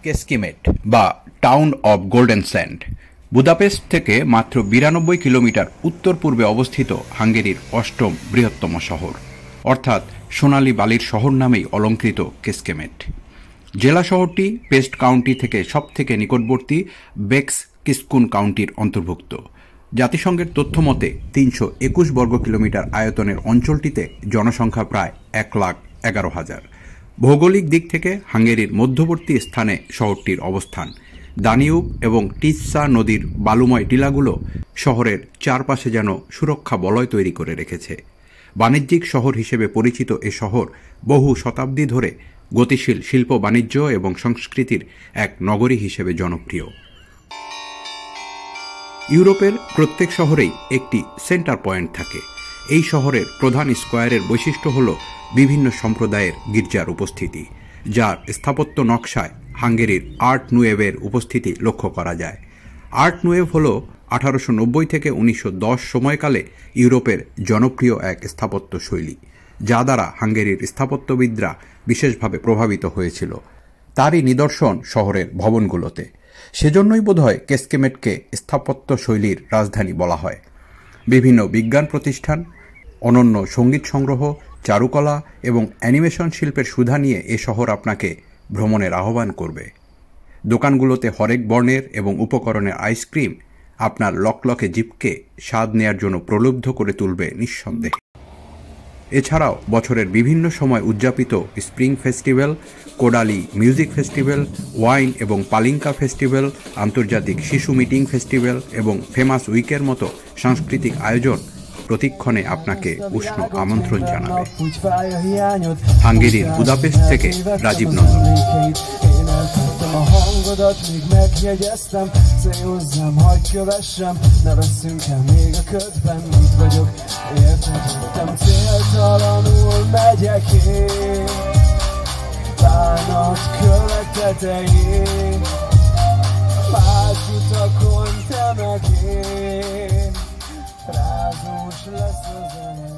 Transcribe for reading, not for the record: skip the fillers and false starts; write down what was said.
কেস্কিমেট বা town of golden sand Budapest থেকে মাত্র 92 কিলোমিটার উত্তর পূর্বে অবস্থিত হাঙ্গেরির অষ্টম বৃহত্তম শহর, অর্থাৎ সোনালী বালির শহর নামেই অলঙ্কৃত কেস্কিমেট। জেলা শহরটি পেস্ট কাউন্টি থেকে সবথেকে নিকটবর্তী বেক্স কিস্কুন কাউন্টির অন্তর্ভুক্ত। জাতিসংঘের তথ্য মতে 321 বর্গ কিলোমিটার আয়তনের অঞ্চলটিতে জনসংখ্যা প্রায় 1,11,000। ভৌগোলিক দিক থেকে হাঙ্গেরির মধ্যবর্তী স্থানে শহরটির অবস্থান। দানিউব এবং টিসা নদীর বালুময় টিলাগুলো শহরের চারপাশে যেন সুরক্ষা বলয় তৈরি করে রেখেছে। বাণিজ্যিক শহর হিসেবে পরিচিত এ শহর বহু শতাব্দী ধরে গতিশীল শিল্প, বাণিজ্য এবং সংস্কৃতির এক নগরী হিসেবে জনপ্রিয়। ইউরোপের প্রত্যেক শহরেই একটি সেন্টার পয়েন্ট থাকে। এই শহরের প্রধান স্কোয়ারের বৈশিষ্ট্য হল বিভিন্ন সম্প্রদায়ের গির্জার উপস্থিতি, যার স্থাপত্য নকশায় হাঙ্গেরির আর্ট নুয়েভের উপস্থিতি লক্ষ্য করা যায়। আর্ট নুয়েভ হল 1890 থেকে 1910 সময়কালে ইউরোপের জনপ্রিয় এক স্থাপত্য শৈলী, যা দ্বারা হাঙ্গেরির স্থাপত্যবিদরা বিশেষভাবে প্রভাবিত হয়েছিল। তারই নিদর্শন শহরের ভবনগুলোতে। সেজন্যই বোধহয় কেস্কিমেটকে স্থাপত্য শৈলীর রাজধানী বলা হয়। বিভিন্ন বিজ্ঞান প্রতিষ্ঠান, অনন্য সঙ্গীত সংগ্রহ, চারুকলা এবং অ্যানিমেশন শিল্পের সুধা নিয়ে এ শহর আপনাকে ভ্রমণের আহ্বান করবে। দোকানগুলোতে হরেক বর্ণের এবং উপকরণের আইসক্রিম আপনার লকলকে জিভকে স্বাদ নেয়ার জন্য প্রলুব্ধ করে তুলবে নিঃসন্দেহে। এছাড়াও বছরের বিভিন্ন সময় উদযাপিত spring festival, Kodaly music festival, wine এবং পালিঙ্কা ফেস্টিভ্যাল, আন্তর্জাতিক শিশু মিটিং ফেস্টিভ্যাল এবং ফেমাস উইকের মতো সাংস্কৃতিক আয়োজন প্রতিক্ষণে আপনাকে উষ্ণ আমন্ত্রণ জানাবে। হাঙ্গেরির বুদাপেস্ট থেকে রাজীব নন্দন। A hangodat még megjegyeztem, szólj hozzám, hagyj kövessem, ne veszünk el még a ködben, itt vagyok, érted? Nem céltalanul megyek én, bánat kövek tetején, más utakon te meg én, rázós lesz a zene.